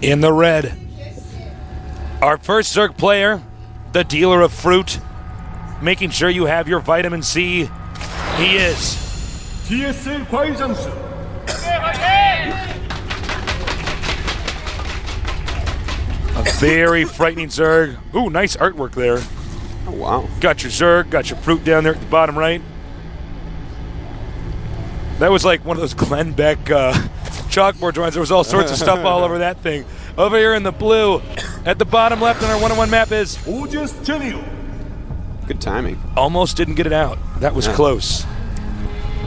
In the red, our first Zerg player, the dealer of fruit, making sure you have your vitamin C. He is. DSL 과일 장수. A very frightening Zerg. Ooh, nice artwork there. Oh, wow. Got your Zerg, got your fruit down there at the bottom right. That was like one of those Glenn Beck chalkboard drawings. There was all sorts of stuff all over that thing. Over here in the blue, at the bottom left on our 1-on-1 map is Zenio. Good timing. Almost didn't get it out. That was close.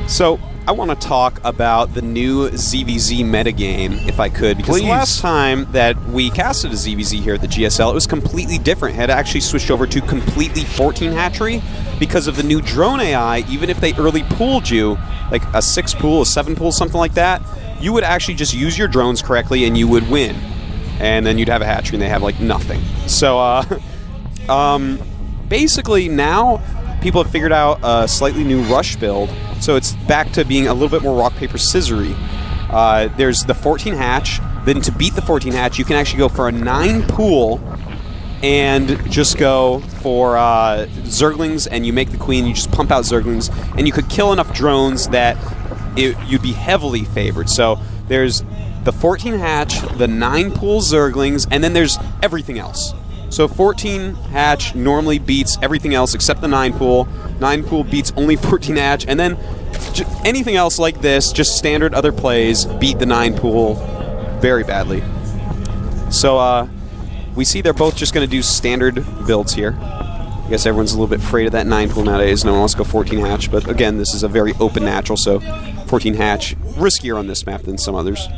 So, I want to talk about the new ZVZ metagame, if I could, because the last time that we casted a ZVZ here at the GSL, it was completely different. It had actually switched over to completely 14 hatchery because of the new drone AI. Even if they early pooled you, like a 6 pool, a 7 pool, something like that, you would actually just use your drones correctly and you would win. And then you'd have a hatchery and they have like nothing. So, basically now people have figured out a slightly new rush build. So it's back to being a little bit more rock, paper, scissory. There's the 14 hatch. Then to beat the 14 hatch, you can actually go for a 9 pool and just go for Zerglings, and you make the queen, you just pump out Zerglings, and you could kill enough drones that you'd be heavily favored. So there's the 14 hatch, the 9 pool Zerglings, and then there's everything else. So 14 hatch normally beats everything else except the 9 pool. 9 pool beats only 14 hatch, and then anything else like this, just standard other plays, beat the 9 pool very badly. So we see they're both just going to do standard builds here. I guess everyone's a little bit afraid of that 9 pool nowadays. No one wants to go 14 hatch, but again, this is a very open natural, so 14 hatch, riskier on this map than some others.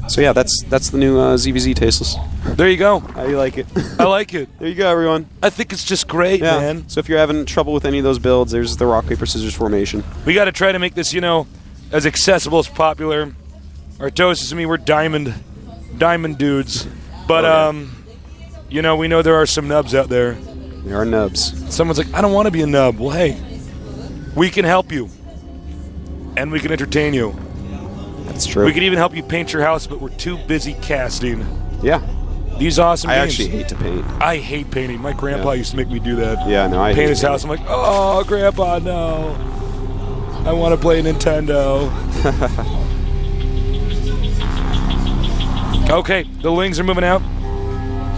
So yeah, that's the new ZVZ Tasteless. There you go. How do you like it? I like it. There you go, everyone. I think it's just great, man. So if you're having trouble with any of those builds, there's the rock, paper, scissors formation. We got to try to make this, as accessible as popular. Artosis and me, we're diamond dudes. But, we know there are some nubs out there. There are nubs. Someone's like, I don't want to be a nub. Well, hey, we can help you. And we can entertain you. That's true. We could even help you paint your house, but we're too busy casting. Yeah. These awesome games. I actually hate to paint. I hate painting. My grandpa used to make me do that. Yeah, no, I paint his house. I'm like, oh, Grandpa, no. I want to play Nintendo. Okay, the Lings are moving out.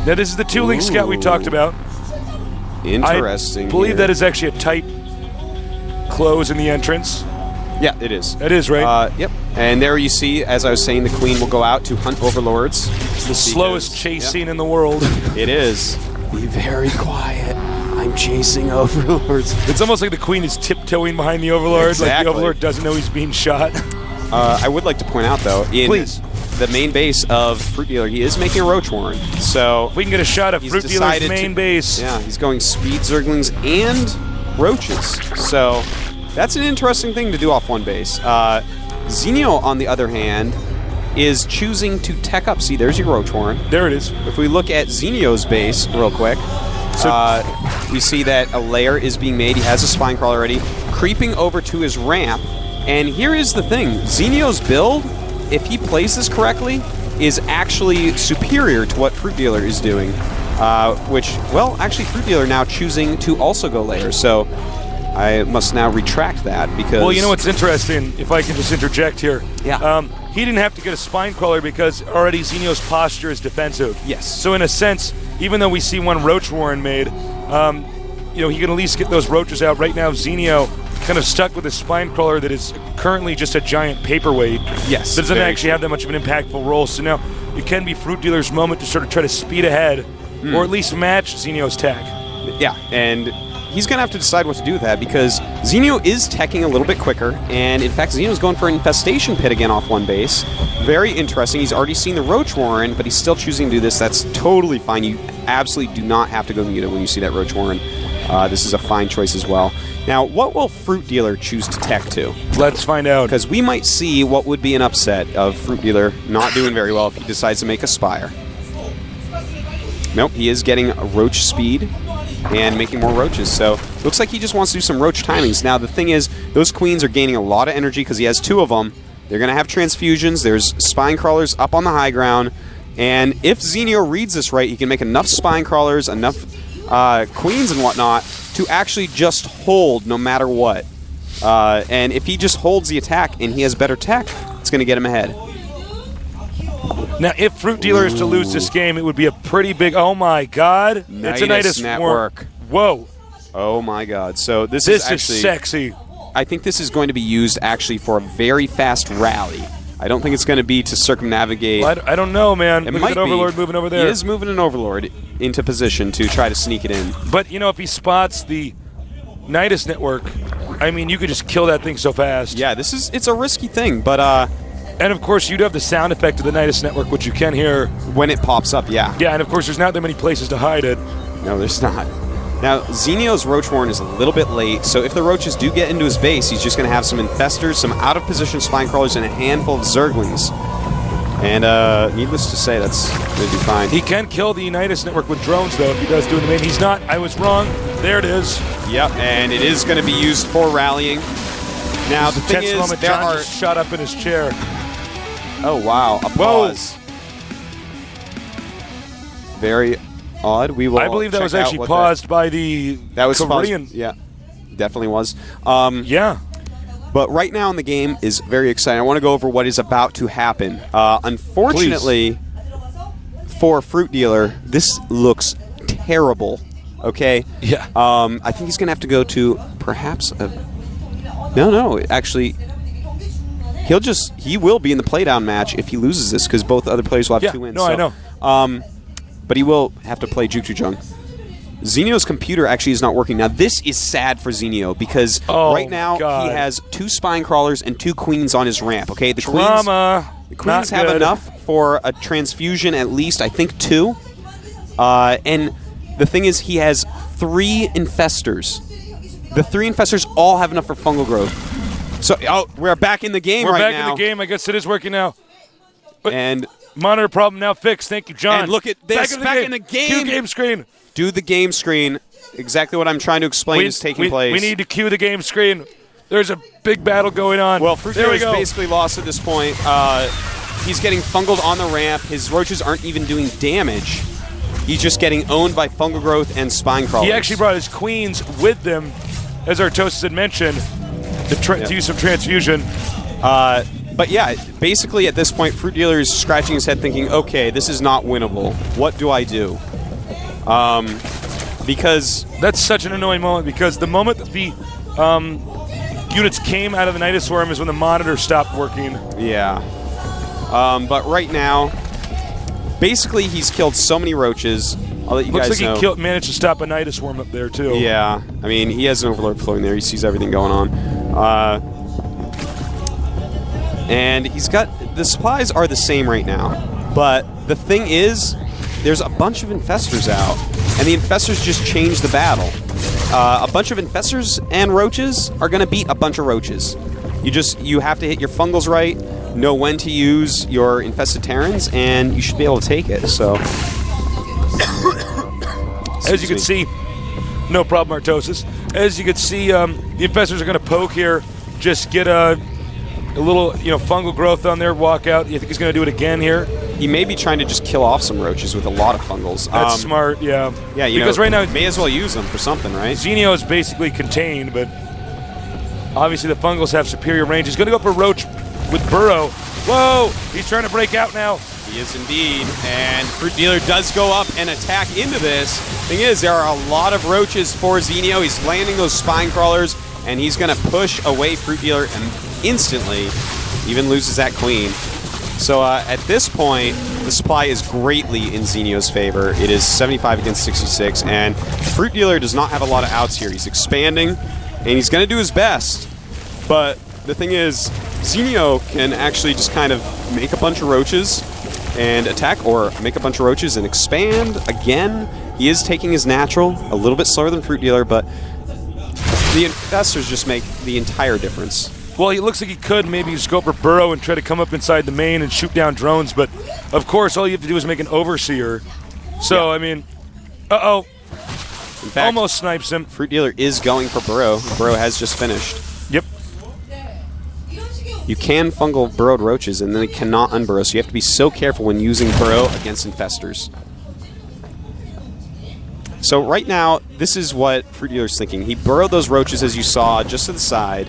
Now, this is the 2-link scout we talked about. Interesting. I believe that is actually a tight close in the entrance. Yeah, it is. It is, right? Yep. And there you see, as I was saying, the queen will go out to hunt overlords. The slowest chase scene in the world. It is. Be very quiet. I'm chasing overlords. It's almost like the queen is tiptoeing behind the overlord. Exactly. Like the overlord doesn't know he's being shot. I would like to point out, though, in the main base of FruitDealer, he is making a Roach Warren. So if we can get a shot of FruitDealer's main base. Yeah, he's going speed Zerglings and Roaches. So that's an interesting thing to do off one base. Zenio, on the other hand, is choosing to tech up. See, there's your Roach Warren. There it is. If we look at Zenio's base real quick, we see that a lair is being made. He has a spine crawl already, creeping over to his ramp. And here is the thing. Zenio's build, if he plays this correctly, is actually superior to what FruitDealer is doing. Actually, FruitDealer now choosing to also go lair. So I must now retract that because... Well, you know what's interesting, if I can just interject here. Yeah. He didn't have to get a spine crawler because already Zenio's posture is defensive. Yes. So in a sense, even though we see one Roach Warren made, he can at least get those roaches out. Right now, Zenio kind of stuck with a spine crawler that is currently just a giant paperweight. Yes. That doesn't actually have that much of an impactful role. So now it can be FruitDealer's moment to sort of try to speed ahead or at least match Zenio's tech. Yeah, and he's going to have to decide what to do with that because Zenio is teching a little bit quicker, and in fact, Zenio's going for an infestation pit again off one base. Very interesting. He's already seen the Roach Warren, but he's still choosing to do this. That's totally fine. You absolutely do not have to go mute it when you see that Roach Warren. This is a fine choice as well. Now, what will FruitDealer choose to tech to? Let's find out. Because we might see what would be an upset of FruitDealer not doing very well if he decides to make a Spire. Nope, he is getting a Roach speed and making more Roaches. So, looks like he just wants to do some Roach timings. Now, the thing is, those Queens are gaining a lot of energy because he has 2 of them, They're going to have transfusions. There's spine crawlers up on the high ground. And if Zenio reads this right, he can make enough spine crawlers, enough queens and whatnot to actually just hold no matter what. And if he just holds the attack and he has better tech, it's going to get him ahead. Now, if FruitDealer is to lose this game, it would be a pretty big... Oh, my God. It's a Nidus Network. Whoa. Oh, my God. So this is actually... sexy. I think this is going to be used actually for a very fast rally. I don't think it's going to be to circumnavigate. Well, I don't know, man. It Look might at Overlord moving over there. He is moving an Overlord into position to try to sneak it in. But, if he spots the Nidus Network, I mean, you could just kill that thing so fast. Yeah, it's a risky thing, but... and, of course, you do have the sound effect of the Nidus Network, which you can hear. When it pops up, yeah. Yeah, and, of course, there's not that many places to hide it. No, there's not. Now, Zenio's Roach Warren is a little bit late, so if the Roaches do get into his base, he's just going to have some Infestors, some out-of-position Spine Crawlers, and a handful of Zerglings. And needless to say, that's going to be fine. He can kill the Nidus Network with drones, though, if he does do it in the main. He's not. I was wrong. There it is. Yep, and it is going to be used for rallying. Now, the thing is, moment, there John are... just shot up in his chair. Oh, wow. Applause. Very odd. We will. I believe that was actually paused by the Korean. Yeah, definitely was. Yeah. But right now in the game is very exciting. I want to go over what is about to happen. Unfortunately, for FruitDealer, this looks terrible. Okay. Yeah. I think he's going to have to go to perhaps a... No, actually... He will be in the playdown match if he loses this, because both other players will have 2 wins. No, so, I know. But he will have to play Jukjujung. Zenio's computer actually is not working. Now, this is sad for Zenio, because right now he has 2 Spine Crawlers and 2 Queens on his ramp. Okay, the Queens have enough for a transfusion, at least, I think 2. And the thing is, he has 3 Infestors. The 3 Infestors all have enough for fungal growth. So, we're back in the game right now. We're back in the game. I guess it is working now. But and monitor problem now fixed. Thank you, John. And look at this. Back in the game. Cue game screen. Do the game screen. Exactly what I'm trying to explain is taking place. We need to cue the game screen. There's a big battle going on. Well, FruitDealer is basically lost at this point. He's getting fungled on the ramp. His Roaches aren't even doing damage. He's just getting owned by fungal growth and spine crawlers. He actually brought his Queens with them, as Artosis had mentioned, to use some transfusion. But yeah, basically at this point, FruitDealer is scratching his head thinking, okay, this is not winnable. What do I do? Because... That's such an annoying moment, because the moment that the units came out of the Nidus Swarm is when the monitor stopped working. Yeah. But right now, basically he's killed so many Roaches. I'll let you guys know. Looks like he managed to stop a Nidus Swarm up there, too. Yeah. I mean, he has an Overlord floating there. He sees everything going on. And he's got... The supplies are the same right now. But the thing is, there's a bunch of Infestors out. And the Infestors just change the battle. A bunch of Infestors and Roaches are going to beat a bunch of Roaches. You have to hit your fungals right, know when to use your Infested Terrans, and you should be able to take it, so... As you can see, no problem, Artosis. As you can see, the Infestors are going to poke here, just get a little, fungal growth on there, walk out. You think he's going to do it again here? He may be trying to just kill off some Roaches with a lot of fungals. That's smart, yeah. Yeah, because right now, may as well use them for something, right? Zenio is basically contained, but obviously the fungals have superior range. He's going to go for Roach with Burrow. Whoa! He's trying to break out now. He is indeed, and FruitDealer does go up and attack into this. Thing is, there are a lot of Roaches for Zenio. He's landing those Spine Crawlers, and he's going to push away FruitDealer and instantly even loses that Queen. So at this point, the supply is greatly in Zenio's favor. It is 75 against 66, and FruitDealer does not have a lot of outs here. He's expanding, and he's going to do his best. But the thing is, Zenio can actually just kind of make a bunch of Roaches and attack, or make a bunch of Roaches and expand again. He is taking his natural, a little bit slower than FruitDealer, but the Infestors just make the entire difference. Well, it looks like he could maybe just go for Burrow and try to come up inside the main and shoot down drones, but of course all you have to do is make an Overseer. So, yeah. I mean, in fact, almost snipes him. FruitDealer is going for Burrow. Burrow has just finished. Yep. You can fungal burrowed roaches, and then they cannot unburrow, so you have to be so careful when using burrow against infestors. So right now, this is what FruitDealer's thinking. He burrowed those roaches, as you saw, just to the side.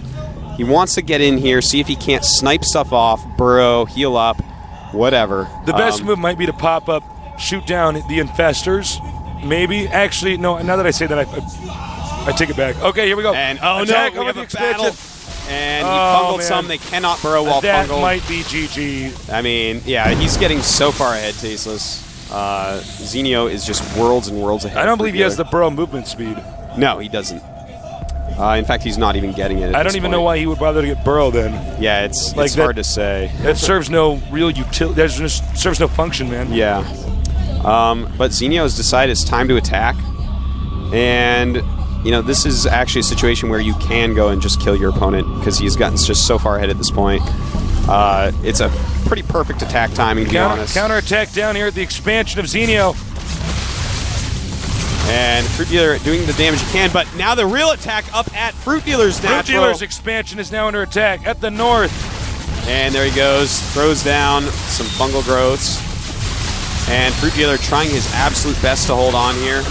He wants to get in here, see if he can't snipe stuff off, burrow, heal up, whatever. The best move might be to pop up, shoot down the infestors, maybe. Actually, no, now that I say that, I take it back. Okay, here we go. And, Attack we over have the a expansion. battle. And he fungled man. some. They cannot burrow while That fungled. might be GG. I mean, yeah, he's getting so far ahead, Tasteless. Zenio is just worlds and worlds ahead. I don't believe he has FruitDealer. the burrow movement speed. No, he doesn't. In fact, he's not even getting it. I don't even know why he would bother to get burrow then. Yeah, it's Like hard to say. That serves no real utility. That just serves no function, man. Yeah. But Zenio has decided it's time to attack. And, this is actually a situation where you can go and just kill your opponent because he's gotten just so far ahead at this point. It's a pretty perfect attack timing, to be honest. Counterattack down here at the expansion of Zenio. And FruitDealer doing the damage he can, but now the real attack up at FruitDealer's natural. FruitDealer's expansion is now under attack at the north. And there he goes, throws down some fungal growths. And FruitDealer trying his absolute best to hold on here.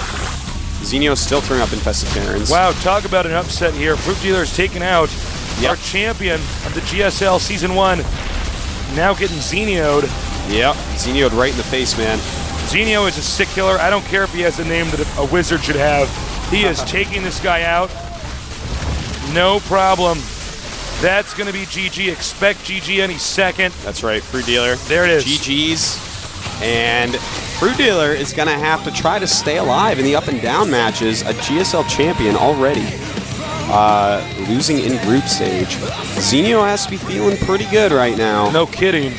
Zenio still throwing up infested Terrans. Wow, talk about an upset here. FruitDealer has taken out our champion of the GSL Season 1. Now getting Zenio'd. Yep, Zenio'd right in the face, man. Zenio is a sick killer. I don't care if he has a name that a wizard should have. He is taking this guy out. No problem. That's going to be GG. Expect GG any second. That's right, FruitDealer. There it is. GG's. And FruitDealer is going to have to try to stay alive in the up and down matches. A GSL champion already. Losing in group stage. Zenio has to be feeling pretty good right now. No kidding.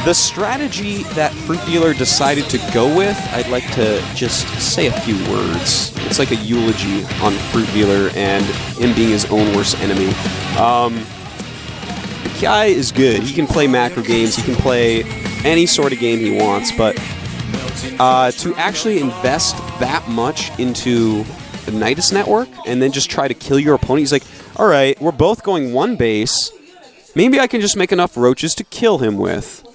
The strategy that FruitDealer decided to go with, I'd like to just say a few words. It's like a eulogy on FruitDealer and him being his own worst enemy. The guy is good. He can play macro games. He can play any sort of game he wants. But to actually invest that much into the Nidus network and then just try to kill your opponent, he's like, all right, we're both going one base. Maybe I can just make enough roaches to kill him with.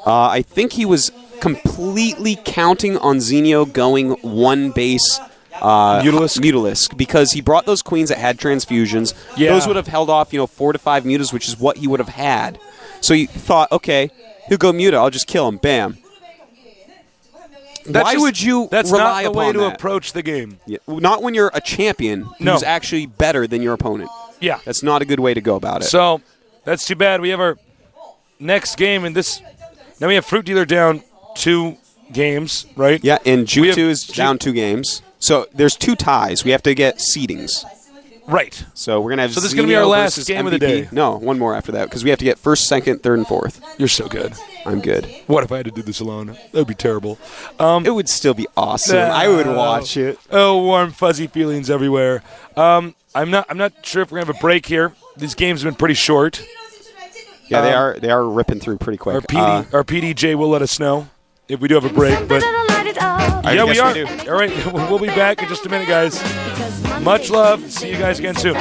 I think he was completely counting on Zenio going one base Mutalisk because he brought those queens that had transfusions. Yeah. Those would have held off, 4 to 5 mutas, which is what he would have had. So he thought, okay, he'll go muta. I'll just kill him. Bam. Why would you That's rely not the way upon to that? approach the game. Yeah, not when you're a champion who's No. actually better than your opponent. Yeah. That's not a good way to go about it. So that's too bad. We have our next game in this. Now we have FruitDealer down 2 games, right? Yeah, and We have Jutu is down 2 games. So there's 2 ties. We have to get seedings. Right. So we're going to have So this is gonna be our Zenio last versus game of the MVP. day. No, one more after that because we have to get 1st, 2nd, 3rd, and 4th. You're so good. I'm good. What if I had to do this alone? That would be terrible. It would still be awesome. I would watch it. Oh, warm, fuzzy feelings everywhere. I'm not sure if we're gonna have a break here. These games have been pretty short. Yeah, they are ripping through pretty quick. Our PDJ will let us know if we do have a break. But yeah, we are. All right, we'll be back in just a minute, guys. Much love. See you guys again soon.